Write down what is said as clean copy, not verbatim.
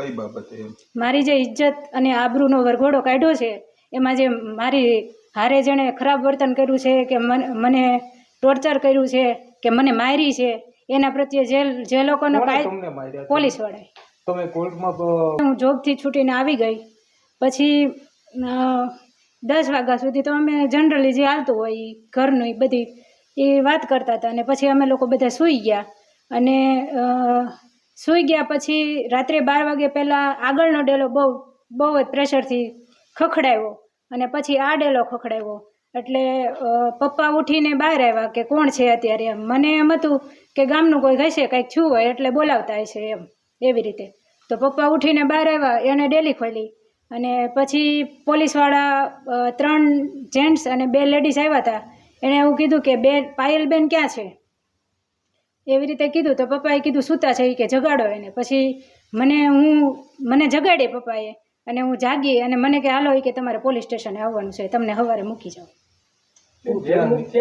કઈ બાબતે? મારી જે ઇજ્જત અને આબરૂનો વરઘોડો કાઢ્યો છે એમાં જે મારી હારે જેણે ખરાબ વર્તન કર્યું છે કે મને ટોર્ચર કર્યું છે કે મને મારી છે એના પ્રત્યે જે લોકોને પોલીસ વાળા તમે કોર્ટમાં હું જોબથી છૂટીને આવી ગઈ પછી 10 વાગ્યા સુધી તો અમે જનરલી જે હાલતું હોય ઘરનું એ બધી એ વાત કરતા હતા અને પછી અમે લોકો બધા સૂઈ ગયા અને સૂઈ ગયા પછી રાત્રે 12 વાગે પહેલાં આગળનો ડેલો બહુ જ પ્રેશરથી ખખડાવ્યો અને પછી આ ડેલો ખખડાવ્યો એટલે પપ્પા ઉઠીને બહાર આવ્યા કે કોણ છે અત્યારે એમ મને એમ હતું કે ગામનું કોઈ હશે કંઈક થયું હોય એટલે બોલાવતા હશે એમ એવી રીતે તો પપ્પા ઉઠીને બહાર આવ્યા એને ડેલી ખોલી અને પછી પોલીસવાળા 3 જેન્ટ્સ અને 2 લેડીઝ આવ્યા હતા એણે એવું કીધું કે પાયલબેન ક્યાં છે એવી રીતે કીધું તો પપ્પાએ કીધું સૂતા છે કે જગાડો એને પછી મને જગાડી પપ્પાએ અને હું જાગી અને મને કે હાલો કે તમારે પોલીસ સ્ટેશને આવવાનું છે તમને સવારે મૂકી જાઓ।